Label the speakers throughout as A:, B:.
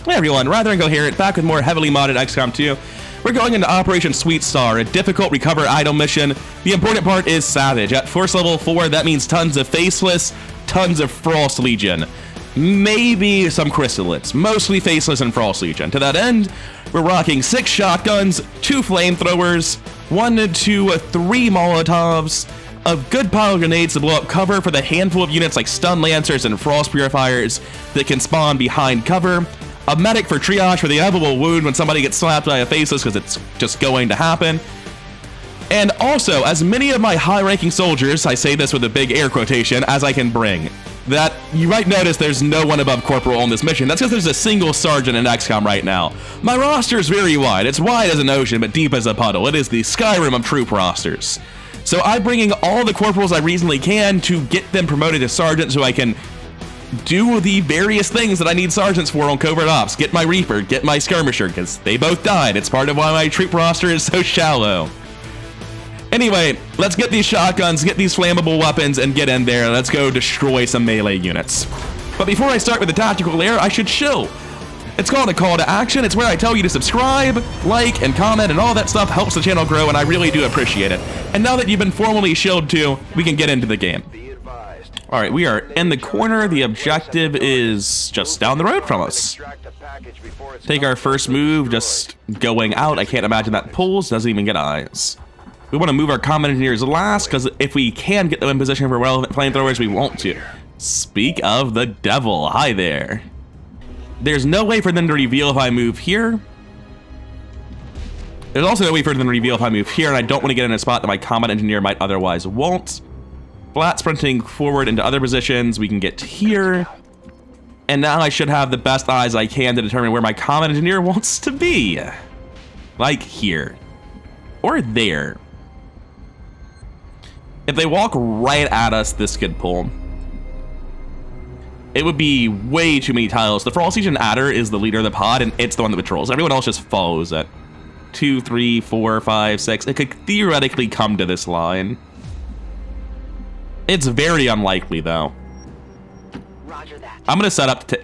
A: Hey everyone, Rather Incoherent, back with more heavily modded XCOM 2. We're going into Operation Sweet Star, a difficult recover idol mission. The important part is Savage. At Force Level 4, that means tons of Faceless, tons of Frost Legion. Maybe some Chrysalids, mostly Faceless and Frost Legion. To that end, we're rocking 6 shotguns, 2 flamethrowers, 1 to 3 Molotovs, a good pile of grenades to blow up cover for the handful of units like Stun Lancers and Frost Purifiers that can spawn behind cover, a medic for triage for the inevitable wound when somebody gets slapped by a Faceless because it's just going to happen, and also as many of my high-ranking soldiers, I say this with a big air quotation, as I can bring. That you might notice there's no one above Corporal on this mission. That's because there's a single sergeant in XCOM right now. My roster is very wide. It's wide as an ocean, but deep as a puddle. It is the Skyrim of troop rosters. So I'm bringing all the corporals I reasonably can to get them promoted to sergeant so I can do the various things that I need sergeants for on Covert Ops. Get my Reaper, get my Skirmisher, because they both died. It's part of why my troop roster is so shallow. Anyway, let's get these shotguns, get these flammable weapons, and get in there. Let's go destroy some melee units. But before I start with the tactical layer, I should chill. It's called a call to action. It's where I tell you to subscribe, like, and comment, and all that stuff helps the channel grow, and I really do appreciate it. And now that you've been formally shilled to, we can get into the game. All right, we are in the corner. The objective is just down the road from us. Take our first move, just going out. I can't imagine that pulls, doesn't even get eyes. We want to move our combat engineers last, because if we can get them in position for relevant flamethrowers, we want to. Speak of the devil, hi there. There's no way for them to reveal if I move here. There's also no way for them to reveal if I move here, and I don't want to get in a spot that my combat engineer might otherwise won't. Flat sprinting forward into other positions, we can get here. And now I should have the best eyes I can to determine where my combat engineer wants to be. Like here. Or there. If they walk right at us, this could pull. It would be way too many tiles. The Frost Legion Adder is the leader of the pod, and it's the one that patrols. Everyone else just follows it. 2, 3, 4, 5, 6. It could theoretically come to this line. It's very unlikely, though.
B: Roger that.
A: I'm gonna set up to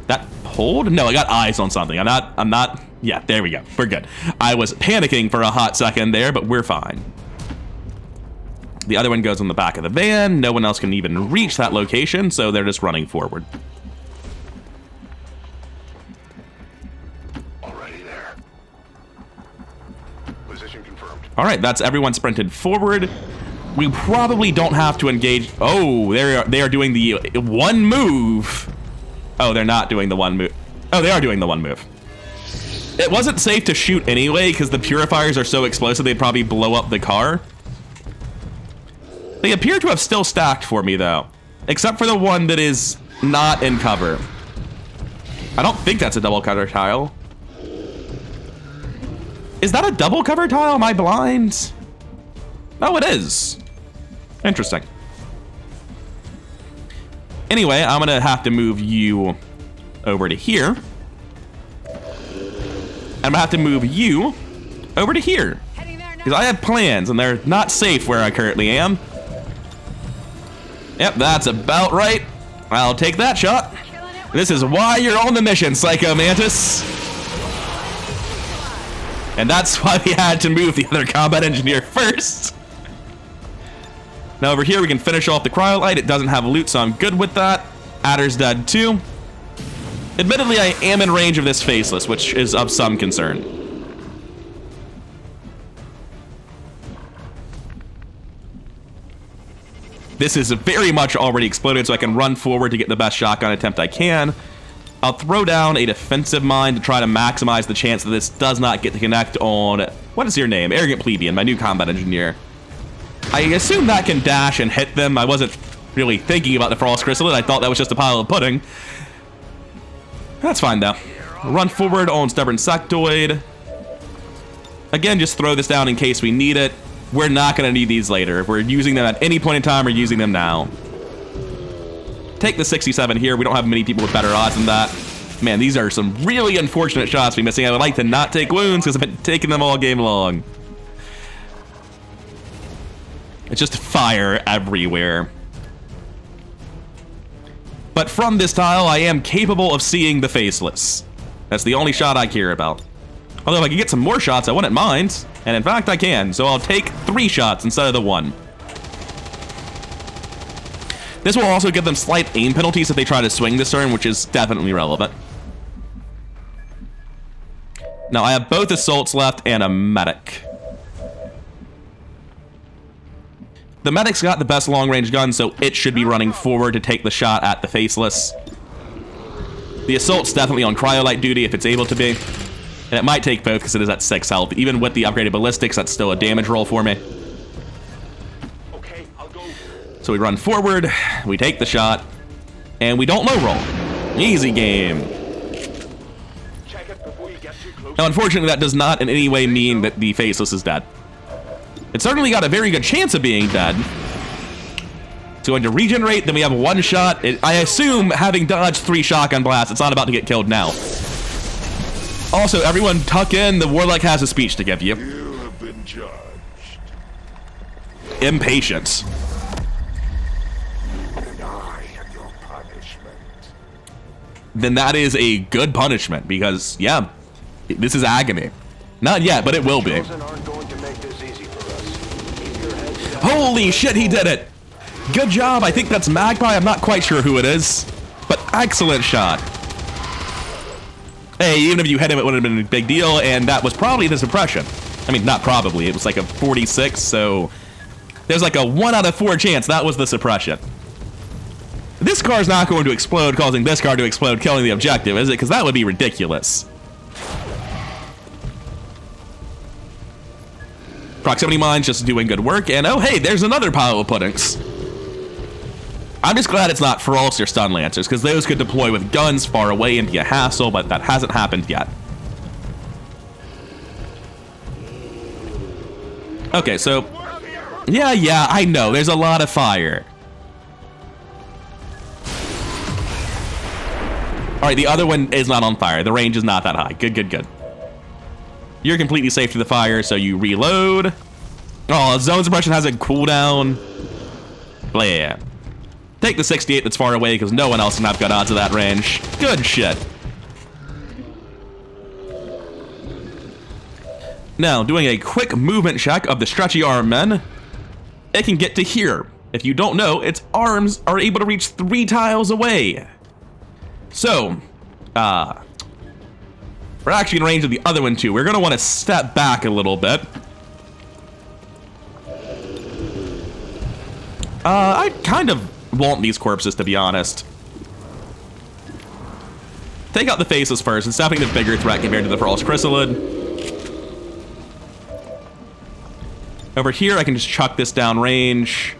A: that pulled? No, I got eyes on something. I'm not. Yeah, there we go. We're good. I was panicking for a hot second there, but we're fine. The other one goes on the back of the van. No one else can even reach that location, so they're just running forward.
C: Already there. Position confirmed.
A: All right, that's everyone sprinted forward. We probably don't have to engage. Oh, they are doing the one move. Oh, they're not doing the one move. Oh, they are doing the one move. It wasn't safe to shoot anyway because the purifiers are so explosive they'd probably blow up the car. They appear to have still stacked for me, though. Except for the one that is not in cover. I don't think that's a double cover tile. Is that a double cover tile? Am I blind? Oh, it is. Interesting. Anyway, I'm gonna have to move you over to here. I'm gonna have to move you over to here. Because I have plans, and they're not safe where I currently am. Yep, that's about right. I'll take that shot. This is why you're on the mission, Psycho Mantis. And that's why we had to move the other combat engineer first. Now over here we can finish off the cryolite. It doesn't have loot, so I'm good with that. Adder's dead too. Admittedly, I am in range of this Faceless, which is of some concern. This is very much already exploded, so I can run forward to get the best shotgun attempt I can. I'll throw down a defensive mine to try to maximize the chance that this does not get to connect on... What is your name? Arrogant Plebeian, my new combat engineer. I assume that can dash and hit them. I wasn't really thinking about the Frost Chrysalid. I thought that was just a pile of pudding. That's fine, though. Run forward on Stubborn Sectoid. Again, just throw this down in case we need it. We're not going to need these later. If we're using them at any point in time, we're using them now. Take the 67 here. We don't have many people with better odds than that. Man, these are some really unfortunate shots we're missing. I would like to not take wounds because I've been taking them all game long. It's just fire everywhere. But from this tile, I am capable of seeing the Faceless. That's the only shot I care about. Although if I can get some more shots, I wouldn't mind. And in fact, I can. So I'll take 3 shots instead of the 1. This will also give them slight aim penalties if they try to swing this turn, which is definitely relevant. Now, I have both assaults left and a medic. The medic's got the best long-range gun, so it should be running forward to take the shot at the faceless. The assault's definitely on cryolite duty if it's able to be. And it might take both because it is at 6 health. Even with the upgraded ballistics, that's still a damage roll for me.
C: Okay, I'll go.
A: So we run forward, we take the shot, and we don't low roll. Easy game.
C: Check it before you get too close.
A: Now, unfortunately, that does not in any way mean that the faceless is dead. It's certainly got a very good chance of being dead. It's going to regenerate, then we have 1 shot. I assume, having dodged 3 shotgun blasts, it's not about to get killed now. Also, everyone tuck in, the Warlock has a speech to give you.
C: You have been judged.
A: Impatience.
C: And I am your punishment.
A: Then that is a good punishment, because, yeah, this is agony. Not yet, but it will be.
C: Chosen aren't going to make this easy for us. Keep your heads down.
A: Holy shit, he did it! Good job, I think that's Magpie, I'm not quite sure who it is. But excellent shot. Hey, even if you hit him, it would have been a big deal, and that was probably the suppression. I mean, not probably, it was like a 46, so... There's like a 1 out of 4 chance that was the suppression. This car's not going to explode, causing this car to explode, killing the objective, is it? Because that would be ridiculous. Proximity mines just doing good work, and oh hey, there's another pile of puddings. I'm just glad it's not Frost or Stun Lancers, because those could deploy with guns far away and be a hassle, but that hasn't happened yet. Okay, so... Yeah, I know, there's a lot of fire. Alright, the other one is not on fire. The range is not that high. Good. You're completely safe to the fire, so you reload. Oh, zone suppression has a cooldown. Blah. Take the 68 that's far away, because no one else can have good odds of that range. Good shit. Now, doing a quick movement check of the stretchy arm men. It can get to here. If you don't know, its arms are able to reach 3 tiles away. So, we're actually in range of the other one too. We're going to want to step back a little bit. I kind of want these corpses, to be honest. Take out the faces first. It's definitely the bigger threat compared to the Frost Chrysalid. Over here, I can just chuck this down range.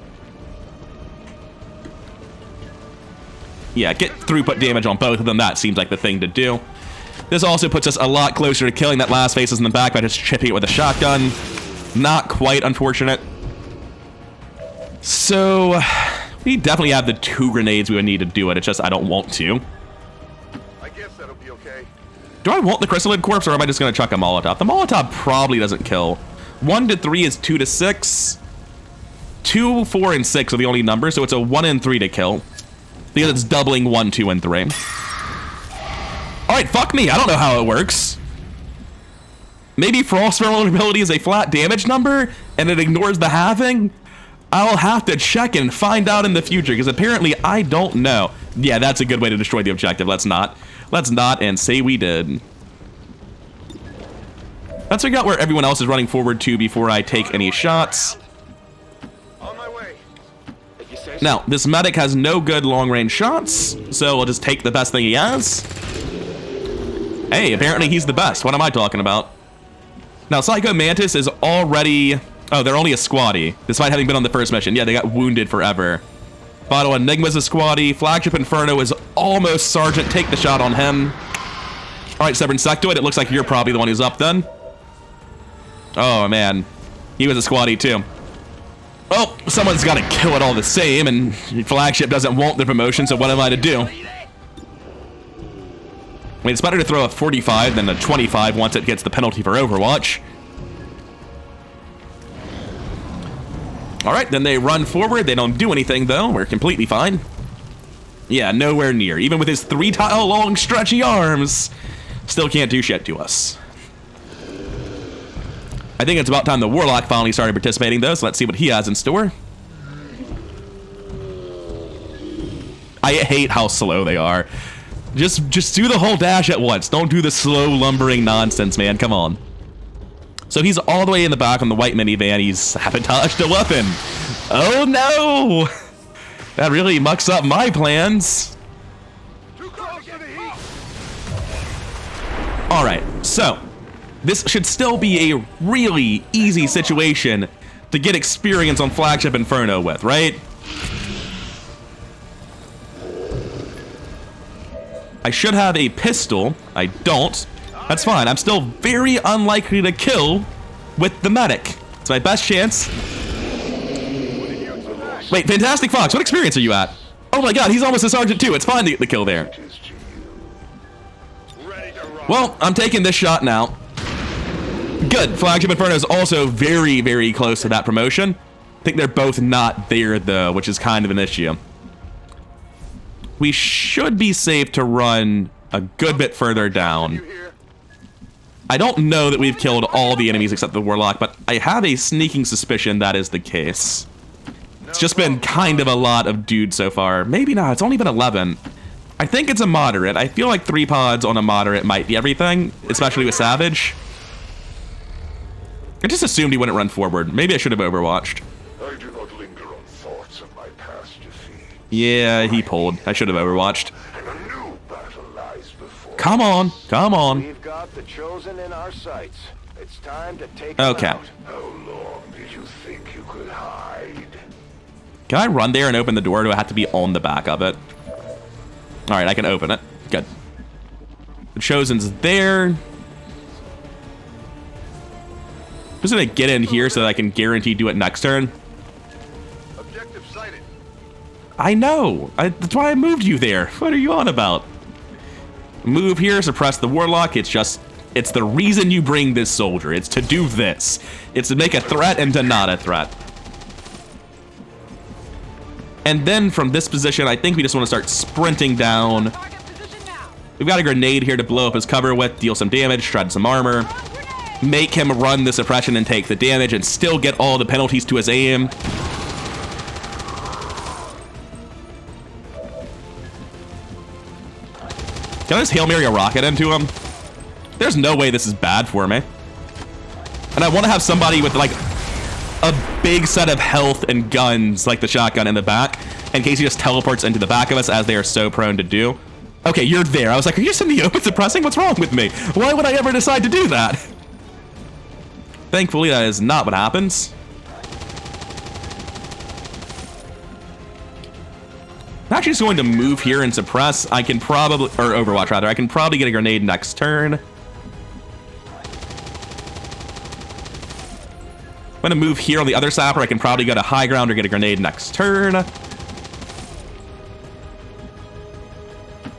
A: Yeah, get throughput damage on both of them. That seems like the thing to do. This also puts us a lot closer to killing that last faces in the back by just chipping it with a shotgun. Not quite unfortunate. So, we definitely have the 2 grenades we would need to do it. It's just I don't want to.
C: I guess that'll be okay.
A: Do I want the Chrysalid Corpse, or am I just going to chuck a Molotov? The Molotov probably doesn't kill. 1 to 3 is 2 to 6. 2, 4, and 6 are the only numbers, so it's a 1 and 3 to kill. Because it's doubling 1, 2, and 3. Alright, fuck me, I don't know how it works. Maybe Frost vulnerability is a flat damage number, and it ignores the halving? I'll have to check and find out in the future, because apparently I don't know. Yeah, that's a good way to destroy the objective. Let's not. Let's not, and say we did. Let's figure out where everyone else is running forward to before I take any shots.
C: On my way. If you say so.
A: Now, this medic has no good long-range shots, so we'll just take the best thing he has. Hey, apparently he's the best. What am I talking about? Now, Psycho Mantis is already... Oh, they're only a squaddy, despite having been on the first mission. Yeah, they got wounded forever. Bottle Enigma's a squaddy. Flagship Inferno is almost Sergeant. Take the shot on him. Alright, Stubborn Sectoid, it looks like you're probably the one who's up then. Oh, man. He was a squaddy, too. Well, someone's got to kill it all the same, and Flagship doesn't want the promotion, so what am I to do? I mean, it's better to throw a 45 than a 25 once it gets the penalty for Overwatch. Alright, then they run forward. They don't do anything, though. We're completely fine. Yeah, nowhere near. Even with his 3-tile long stretchy arms, Still can't do shit to us. I think it's about time the Warlock finally started participating, though, so let's see what he has in store. I hate how slow they are. Just do the whole dash at once. Don't do the slow lumbering nonsense, man. Come on. So he's all the way in the back on the white minivan. He's sabotaged a weapon. Oh no! That really mucks up my plans. All right, so this should still be a really easy situation to get experience on Flagship Inferno with, right? I should have a pistol. I don't. That's fine. I'm still very unlikely to kill with the medic. It's my best chance. Wait, Fantastic Fox, what experience are you at? Oh my god, he's almost a sergeant too. It's fine to get the kill there. Well, I'm taking this shot now. Good. Flagship Inferno is also very, very close to that promotion. I think they're both not there though, which is kind of an issue. We should be safe to run a good bit further down. I don't know that we've killed all the enemies except the Warlock, but I have a sneaking suspicion that is the case. It's just been kind of a lot of dudes so far. Maybe not, it's only been 11. I think it's a moderate. I feel like 3 pods on a moderate might be everything, especially with Savage. I just assumed he wouldn't run forward. Maybe I should have overwatched.
D: I do not linger on thoughts of my past defeat.
A: Yeah, he pulled. I should have overwatched.
D: And a new battle lies before.
A: Come on, come on.
C: We've got the Chosen in our sights. It's time to take
A: Okay.
C: them out.
D: How long did you think you could hide?
A: Can I run there and open the door, or do I have to be on the back of it? Alright, I can open it. Good. The Chosen's there. I'm just gonna get in here so that I can guarantee do it next turn.
D: Objective sighted.
A: I know. That's why I moved you there. What are you on about? Move here, suppress the Warlock. It's the reason you bring this soldier. It's to do this. It's to make a threat and to not a threat. And then from this position, I think we just want to start sprinting down. We've got a grenade here to blow up his cover with, deal some damage, shred some armor, make him run the suppression and take the damage and still get all the penalties to his aim. Can I just Hail Mary a rocket into him? There's no way this is bad for me. And I want to have somebody with like a big set of health and guns, like the shotgun in the back, in case he just teleports into the back of us, as they are so prone to do. Okay, you're there. I was like, are you just in the open suppressing? What's wrong with me? Why would I ever decide to do that? Thankfully, that is not what happens. I'm actually just going to move here and suppress. I can probably, or Overwatch rather, I can probably get a grenade next turn. I'm gonna move here on the other sapper. I can probably go to high ground or get a grenade next turn.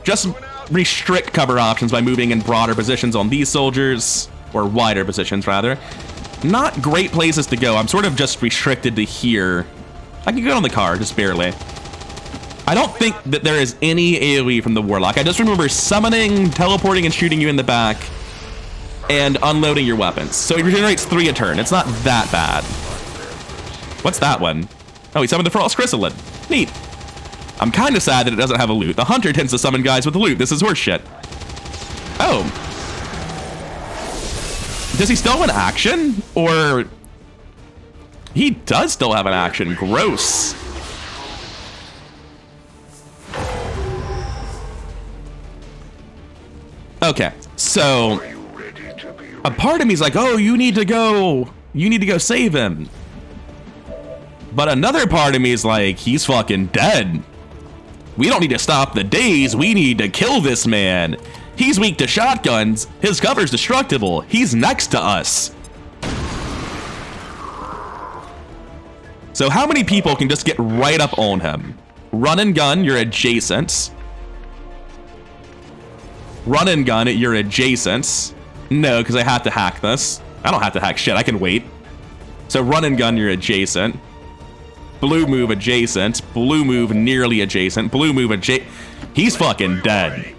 A: Just restrict cover options by moving in broader positions on these soldiers, or wider positions rather. Not great places to go. I'm sort of just restricted to here. I can go on the car, just barely. I don't think that there is any AoE from the Warlock. I just remember summoning, teleporting, and shooting you in the back, and unloading your weapons. So it regenerates 3 a turn. It's not that bad. What's that one? Oh, he summoned the Frost Chrysalid. Neat. I'm kind of sad that it doesn't have a loot. The Hunter tends to summon guys with loot. This is horseshit. Oh. Does he still have an action? Or... He does still have an action. Gross. Okay, so... a part of me is like, oh, you need to go save him. But another part of me is like, he's fucking dead. We don't need to stop the days, we need to kill this man. He's weak to shotguns, his cover's destructible, he's next to us. So how many people can just get right up on him? Run and gun, you're adjacent. Run and gun, you're adjacent. No, because I have to hack this. I don't have to hack shit, I can wait. So run and gun, you're adjacent. Blue move adjacent. Blue move nearly adjacent. Blue move adjacent. He's fucking dead.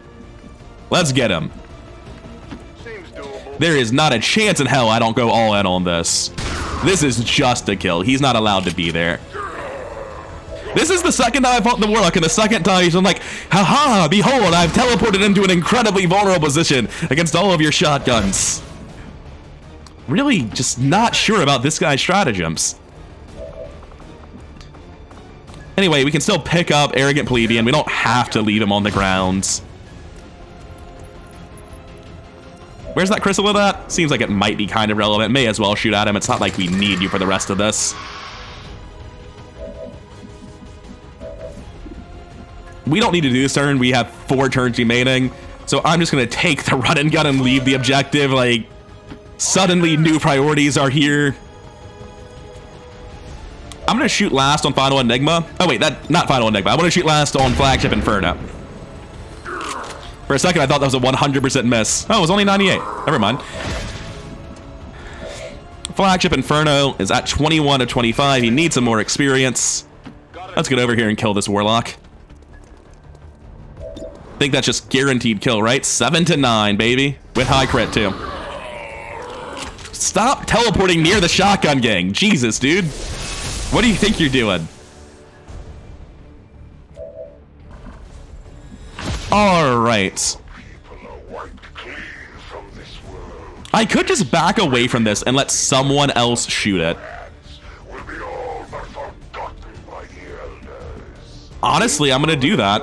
A: Let's get him.
C: Seems doable.
A: There is not a chance in hell I don't go all in on this. This is just a kill. He's not allowed to be there. This is the second time I fought the Warlock, and the second time he's like, haha, behold, I've teleported into an incredibly vulnerable position against all of your shotguns. Really just not sure about this guy's stratagems. Anyway, we can still pick up Arrogant Plebeian. We don't have to leave him on the grounds. Where's that chrysalid at? Seems like it might be kind of relevant. May as well shoot at him. It's not like we need you for the rest of this. We don't need to do this turn. We have 4 turns remaining. So I'm just going to take the run and gun and leave the objective. Like, suddenly new priorities are here. I'm going to shoot last on Final Enigma. Oh, wait, not Final Enigma. I want to shoot last on Flagship Inferno. For a second, I thought that was a 100% miss. Oh, it was only 98. Never mind. Flagship Inferno is at 21 of 25. He needs some more experience. Let's get over here and kill this Warlock. I think that's just guaranteed kill, right? 7 to 9, baby. With high crit, too. Stop teleporting near the shotgun gang. Jesus, dude. What do you think you're doing? All right. I could just back away from this and let someone else shoot it. Honestly, I'm gonna do that.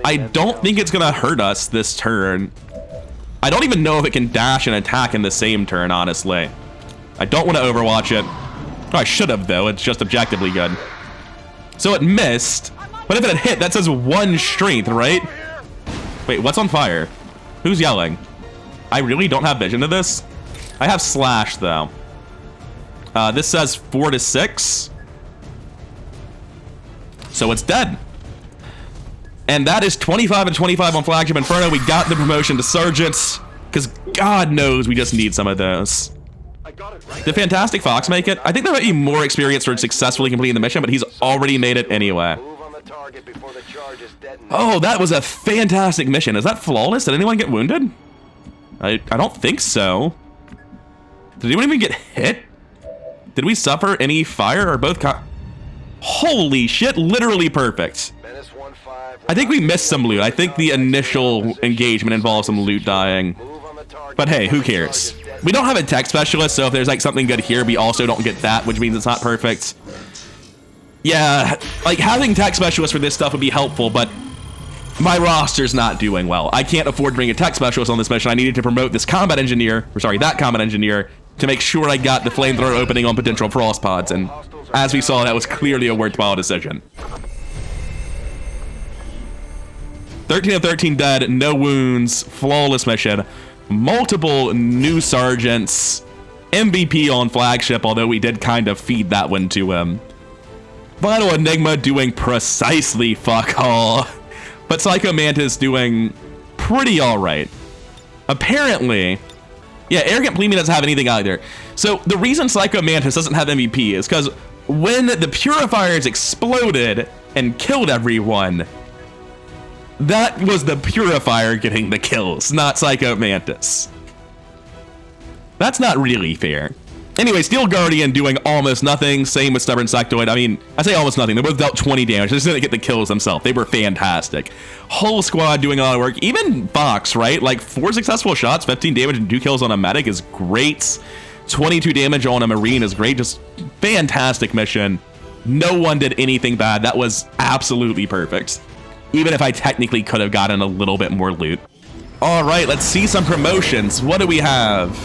A: I don't think it's gonna hurt us this turn. I don't even know if it can dash and attack in the same turn, honestly. I don't want to overwatch it. Oh, I should have, though. It's just objectively good. So it missed. But if it had hit, that says 1 strength, right? Wait, what's on fire? Who's yelling? I really don't have vision of this. I have slash, though. This says 4 to 6. So it's dead. And that is 25 and 25 on Flagship Inferno. We got the promotion to Sergeant, because God knows we just need some of those. Did Fantastic Fox make it? I think there might be more experience for successfully completing the mission, but he's already made it anyway. Oh, that was a fantastic mission. Is that flawless? Did anyone get wounded? I don't think so. Did anyone even get hit? Did we suffer any fire or both? Holy shit, literally perfect. I think we missed some loot. I think the initial engagement involved some loot dying. But hey, who cares? We don't have a tech specialist, so if there's like something good here, we also don't get that, which means it's not perfect. Yeah, like having tech specialists for this stuff would be helpful, but my roster's not doing well. I can't afford to bring a tech specialist on this mission. I needed to promote this combat engineer, or sorry, that combat engineer, to make sure I got the flamethrower opening on potential frost pods, and as we saw, that was clearly a worthwhile decision. 13 of 13 dead, no wounds, flawless mission. Multiple new sergeants, MVP on Flagship, although we did kind of feed that one to him. Final Enigma doing precisely fuck all, but Psycho Mantis doing pretty alright. Apparently, yeah, Arrogant Plebeian doesn't have anything either. So the reason Psycho Mantis doesn't have MVP is because when the Purifiers exploded and killed everyone, that was the Purifier getting the kills, not Psycho Mantis. That's not really fair. Anyway, Steel Guardian doing almost nothing. Same with Stubborn Sectoid. I mean, I say almost nothing. They both dealt 20 damage. They just didn't get the kills themselves. They were fantastic. Whole squad doing a lot of work. Even Fox, right? Like 4 successful shots, 15 damage, and 2 kills on a medic is great. 22 damage on a Marine is great. Just fantastic mission. No one did anything bad. That was absolutely perfect. Even if I technically could have gotten a little bit more loot. All right, let's see some promotions. What do we have?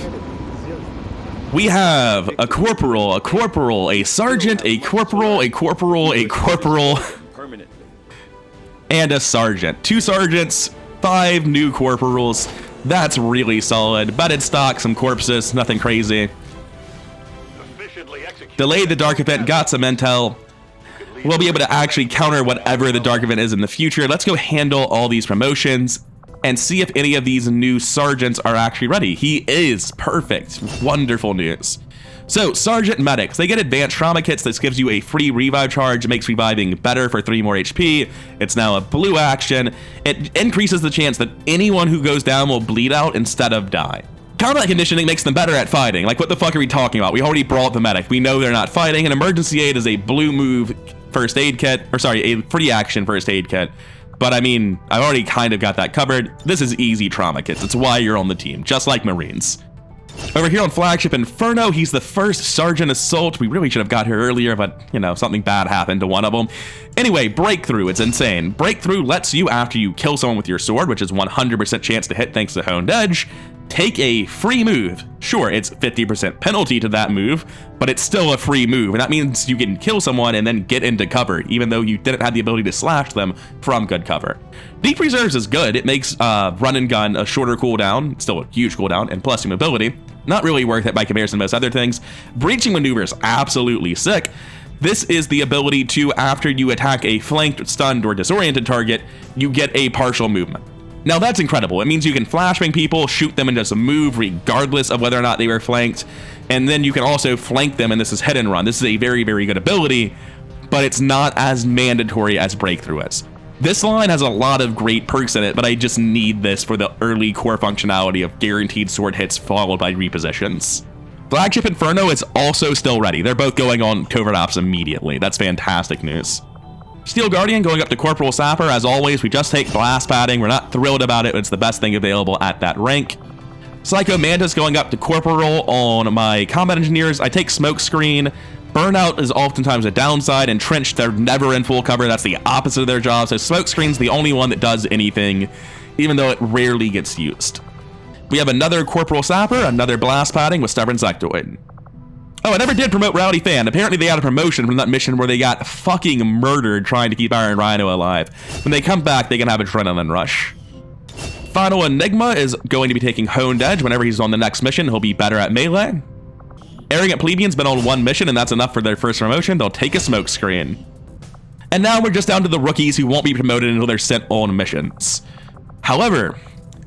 A: We have a corporal, a sergeant, a corporal, a corporal, a corporal, and a sergeant. 2 sergeants, 5 new corporals. That's really solid. Bedded stock, some corpses, nothing crazy. Delayed the dark event, got some intel. We'll be able to actually counter whatever the dark event is in the future. Let's go handle all these promotions and see if any of these new sergeants are actually ready. He is perfect. Wonderful news. So, Sergeant Medics, they get advanced trauma kits. This gives you a free revive charge, makes reviving better for 3 more HP. It's now a blue action. It increases the chance that anyone who goes down will bleed out instead of die. Combat conditioning makes them better at fighting. Like, what the fuck are we talking about? We already brought the medic. We know they're not fighting. An emergency aid is a blue move first aid kit, or sorry, a free action first aid kit. But I mean, I've already kind of got that covered. This is easy trauma kits. It's why you're on the team, just like Marines. Over here on Flagship Inferno, he's the first Sergeant Assault. We really should have got here earlier, but, you know, something bad happened to one of them. Anyway, Breakthrough, it's insane. Breakthrough lets you, after you kill someone with your sword, which is 100% chance to hit thanks to Honed Edge, take a free move. Sure, it's 50% penalty to that move, but it's still a free move, and that means you can kill someone and then get into cover, even though you didn't have the ability to slash them from good cover. Deep Reserves is good. It makes run and gun a shorter cooldown, still a huge cooldown, and plus mobility. Not really worth it by comparison to most other things. Breaching Maneuver is absolutely sick. This is the ability to, after you attack a flanked, stunned, or disoriented target, you get a partial movement. Now that's incredible. It means you can flashbang people, shoot them into some move regardless of whether or not they were flanked, and then you can also flank them, and this is hit and run. This is a very, very good ability, but it's not as mandatory as Breakthrough is. This line has a lot of great perks in it, but I just need this for the early core functionality of guaranteed sword hits followed by repositions. Flagship Inferno is also still ready. They're both going on Covert Ops immediately. That's fantastic news. Steel Guardian going up to Corporal Sapper. As always, we just take blast padding. We're not thrilled about it, but it's the best thing available at that rank. Psycho Mantis going up to Corporal on my combat engineers. I take Smoke Screen. Burnout is oftentimes a downside. Entrenched, they're never in full cover. That's the opposite of their job. So Smoke Screen's the only one that does anything, even though it rarely gets used. We have another Corporal Sapper, another blast padding with Stubborn Sectoid. Oh, I never did promote Rowdy Fan. Apparently they got a promotion from that mission where they got fucking murdered trying to keep Iron Rhino alive. When they come back, they can have Adrenaline Rush. Final Enigma is going to be taking Honed Edge. Whenever he's on the next mission, he'll be better at melee. Arrogant Plebeian's been on one mission, and that's enough for their first promotion. They'll take a Smoke Screen. And now we're just down to the rookies who won't be promoted until they're sent on missions. However,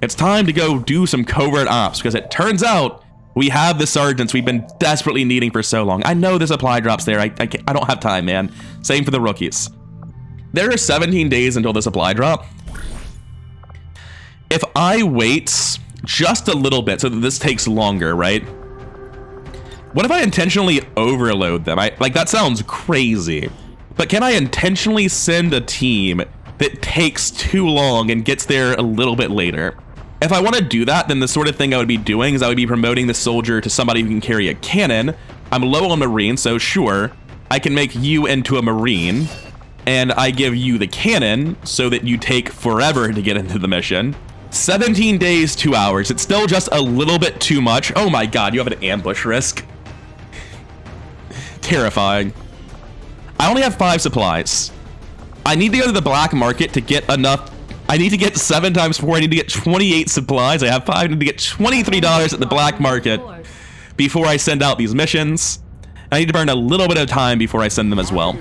A: it's time to go do some Covert Ops, because it turns out we have the sergeants we've been desperately needing for so long. I know the supply drop's there. I don't have time, man. Same for the rookies. There are 17 days until the supply drop. If I wait just a little bit so that this takes longer, right? What if I intentionally overload them? Like, that sounds crazy. But can I intentionally send a team that takes too long and gets there a little bit later? If I want to do that, then the sort of thing I would be doing is I would be promoting the soldier to somebody who can carry a cannon. I'm low on Marine, so sure, I can make you into a Marine, and I give you the cannon so that you take forever to get into the mission. 17 days, 2 hours. It's still just a little bit too much. Oh my god, you have an ambush risk. Terrifying. I only have 5 supplies. I need to go to the black market to get enough. I need to get 7 times 4. I need to get 28 supplies. I have 5. I need to get $23 at the black market before I send out these missions. I need to burn a little bit of time before I send them as well.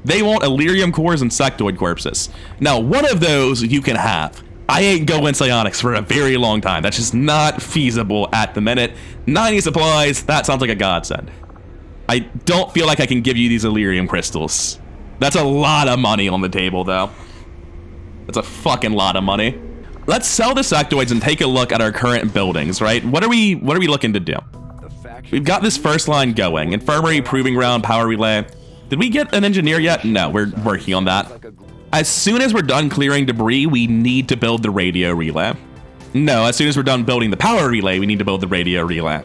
A: They want Illyrium cores and Sectoid corpses. Now, one of those you can have. I ain't going psionics for a very long time. That's just not feasible at the minute. 90 supplies, that sounds like a godsend. I don't feel like I can give you these Illyrium crystals. That's a lot of money on the table, though. That's a fucking lot of money. Let's sell the sectoids and take a look at our current buildings, right? What are we looking to do? We've got this first line going. Infirmary, Proving Ground, Power Relay. Did we get an engineer yet? No, we're working on that. As soon as we're done clearing debris, we need to build the radio relay. No, as soon as we're done building the power relay, we need to build the radio relay.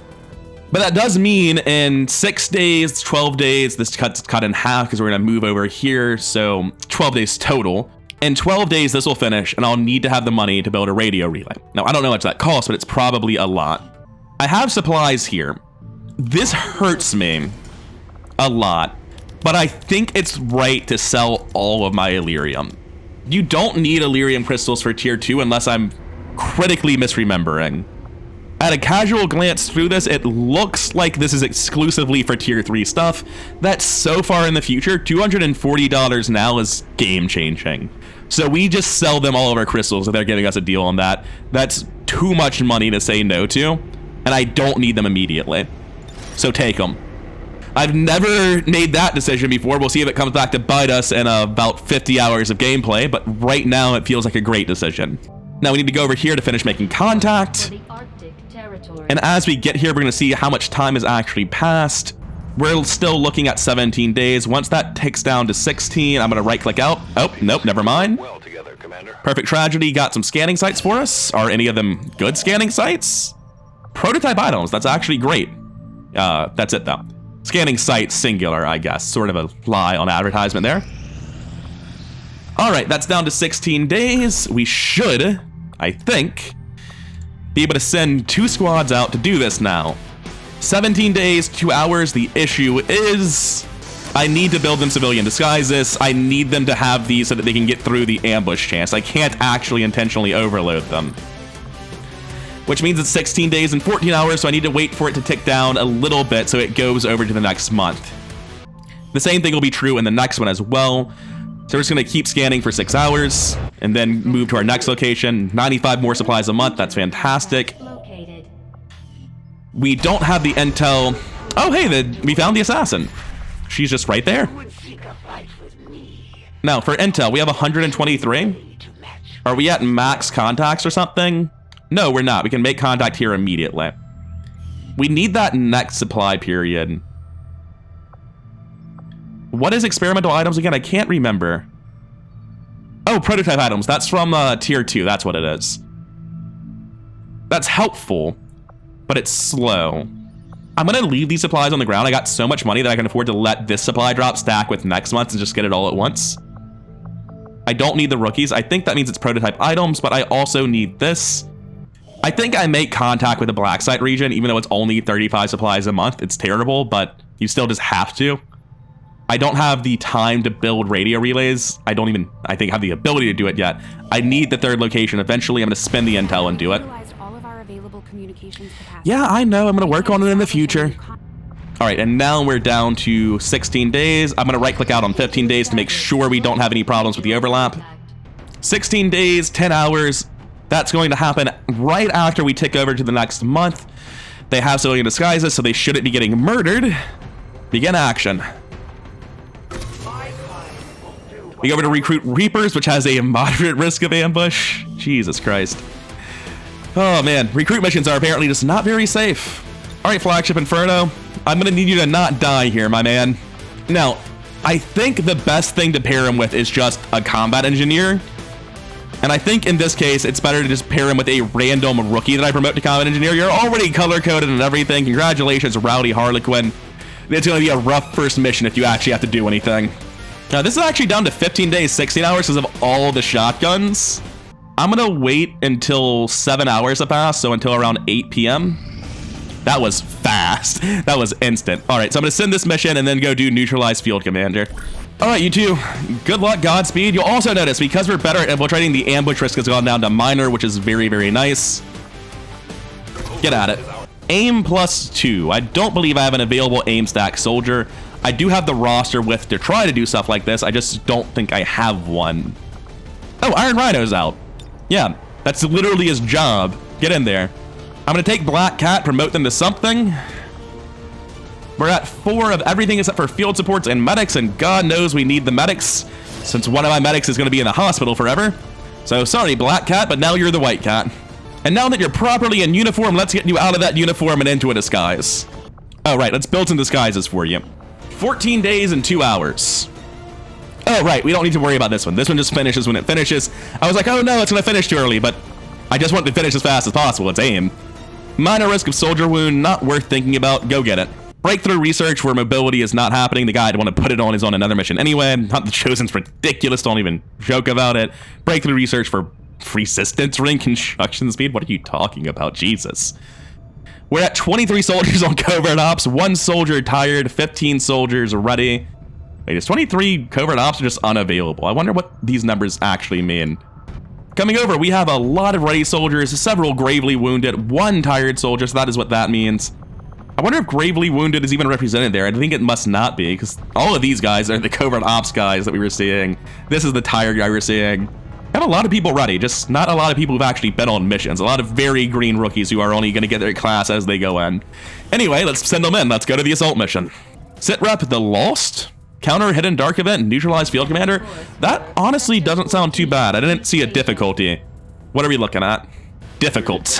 A: But that does mean in 6 days, 12 days, this cuts cut in half because we're gonna move over here, so 12 days total. In 12 days, this will finish, and I'll need to have the money to build a radio relay. Now, I don't know how much that costs, but it's probably a lot. I have supplies here. This hurts me a lot, but I think it's right to sell all of my Illyrium. You don't need Illyrium crystals for tier 2 unless I'm critically misremembering. At a casual glance through this, it looks like this is exclusively for tier 3 stuff. That's so far in the future. $240 now is game changing. So we just sell them all of our crystals if they're giving us a deal on that. That's too much money to say no to, and I don't need them immediately. So take them. I've never made that decision before. We'll see if it comes back to bite us in about 50 hours of gameplay, but right now it feels like a great decision. Now we need to go over here to finish making contact. And as we get here, we're going to see how much time has actually passed. We're still looking at 17 days. Once that ticks down to 16, I'm going to right-click out. Oh, nope, never mind.
C: Well together, Commander.
A: Perfect Tragedy got some scanning sites for us. Are any of them good scanning sites? Prototype items, that's actually great. That's it, though. Scanning site singular, I guess. Sort of a lie on advertisement there. All right, that's down to 16 days. We should, I think, be able to send 2 squads out to do this now. 17 days, 2 hours. The issue is I need to build them civilian disguises. I need them to have these so that they can get through the ambush chance. I can't actually intentionally overload them. Which means it's 16 days and 14 hours, so I need to wait for it to tick down a little bit so it goes over to the next month. The same thing will be true in the next one as well. So we're just going to keep scanning for 6 hours and then move to our next location. 95 more supplies a month. That's fantastic. We don't have the intel. Oh, hey, we found the assassin. She's just right there. Now, for intel, we have 123. Are we at max contacts or something? No, we're not. We can make contact here immediately. We need that next supply period. What is experimental items again? I can't remember. Oh, prototype items. That's from tier 2. That's what it is. That's helpful, but it's slow. I'm going to leave these supplies on the ground. I got so much money that I can afford to let this supply drop stack with next month and just get it all at once. I don't need the rookies. I think that means it's prototype items, but I also need this. I think I make contact with the black site region, even though it's only 35 supplies a month. It's terrible, but you still just have to. I don't have the time to build radio relays. I think, have the ability to do it yet. I need the 3rd location. Eventually, I'm going to spend the intel and do it. Yeah, I know. I'm going to work on it in the future. All right, and now we're down to 16 days. I'm going to right-click out on 15 days to make sure we don't have any problems with the overlap. 16 days, 10 hours. That's going to happen right after we tick over to the next month. They have civilian disguises, so they shouldn't be getting murdered. Begin action. We go over to recruit Reapers, which has a moderate risk of ambush. Jesus Christ. Oh man, recruit missions are apparently just not very safe. All right, Flagship Inferno, I'm gonna need you to not die here, my man. Now, I think the best thing to pair him with is just a combat engineer. And I think in this case, it's better to just pair him with a random rookie that I promote to combat engineer. You're already color-coded and everything. Congratulations, Rowdy Harlequin. It's going to be a rough first mission if you actually have to do anything. Now, this is actually down to 15 days, 16 hours because of all the shotguns. I'm going to wait until 7 hours have passed, so until around 8 p.m. That was fast. That was instant. All right, so I'm going to send this mission and then go do Neutralize Field Commander. All right, you two, good luck, Godspeed. You'll also notice, because we're better at infiltrating, the ambush risk has gone down to minor, which is very, very nice. Get at it. Aim +2. I don't believe I have an available aim stack soldier. I do have the roster width to try to do stuff like this. I just don't think I have one. Oh, Iron Rhino's out. Yeah, that's literally his job. Get in there. I'm going to take Black Cat, promote them to something. We're at 4 of everything except for field supports and medics, and God knows we need the medics, since one of my medics is going to be in the hospital forever. So sorry, Black Cat, but now you're the White Cat. And now that you're properly in uniform, let's get you out of that uniform and into a disguise. Oh, right, let's build some disguises for you. 14 days and 2 hours. Oh, right, we don't need to worry about this one. This one just finishes when it finishes. I was like, oh no, it's going to finish too early, but I just want to finish as fast as possible. It's aim. Minor risk of soldier wound, not worth thinking about. Go get it. Breakthrough research where mobility is not happening. The guy I'd want to put it on is on another mission anyway. Not the Chosen's ridiculous. Don't even joke about it. Breakthrough research for resistance ring construction speed. What are you talking about? Jesus. We're at 23 soldiers on covert ops. 1 soldier tired. 15 soldiers ready. Wait, is 23 covert ops are just unavailable? I wonder what these numbers actually mean. Coming over, we have a lot of ready soldiers, several gravely wounded, 1 tired soldier, so that is what that means. I wonder if gravely wounded is even represented there. I think it must not be, because all of these guys are the covert ops guys that we were seeing. This is the tired guy we're seeing. Got a lot of people ready, just not a lot of people who've actually been on missions. A lot of very green rookies who are only going to get their class as they go in. Anyway, let's send them in. Let's go to the assault mission. Sit rep the Lost. Counter hidden dark event and neutralize field commander. That honestly doesn't sound too bad. I didn't see a difficulty. What are we looking at? Difficult.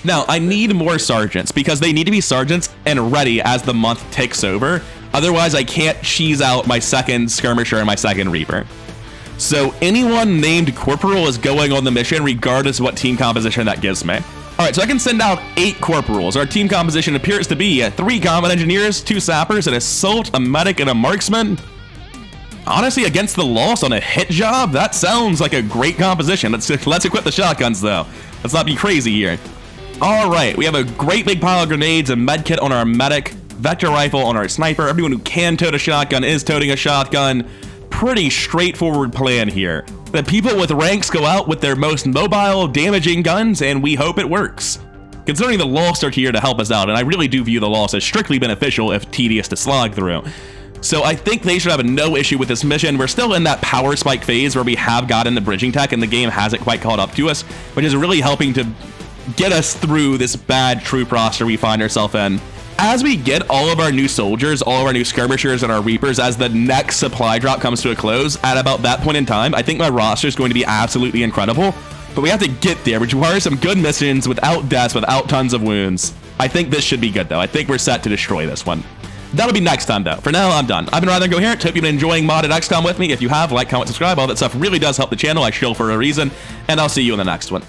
A: Now, I need more sergeants because they need to be sergeants and ready as the month ticks over. Otherwise, I can't cheese out my second skirmisher and my second reaper. So anyone named corporal is going on the mission regardless of what team composition that gives me. All right, so I can send out 8 corporals. Our team composition appears to be 3 combat engineers, 2 sappers, an assault, a medic, and a marksman. Honestly, against the Lost on a hit job, that sounds like a great composition. Let's equip the shotguns, though. Let's not be crazy here. All right, we have a great big pile of grenades and med kit on our medic, vector rifle on our sniper. Everyone who can tote a shotgun is toting a shotgun. Pretty straightforward plan here. The people with ranks go out with their most mobile, damaging guns, and we hope it works. Considering the Lost are here to help us out, and I really do view the Lost as strictly beneficial if tedious to slog through. So I think they should have no issue with this mission. We're still in that power spike phase where we have gotten the bridging tech and the game hasn't quite caught up to us, which is really helping to get us through this bad troop roster we find ourselves in. As we get all of our new soldiers, all of our new skirmishers and our reapers, as the next supply drop comes to a close, at about that point in time, I think my roster is going to be absolutely incredible. But we have to get there, which requires some good missions without deaths, without tons of wounds. I think this should be good, though. I think we're set to destroy this one. That'll be next time, though. For now, I'm done. I've been Rather Coherent. Hope you've been enjoying modded XCOM with me. If you have, like, comment, subscribe. All that stuff really does help the channel. I shill for a reason. And I'll see you in the next one.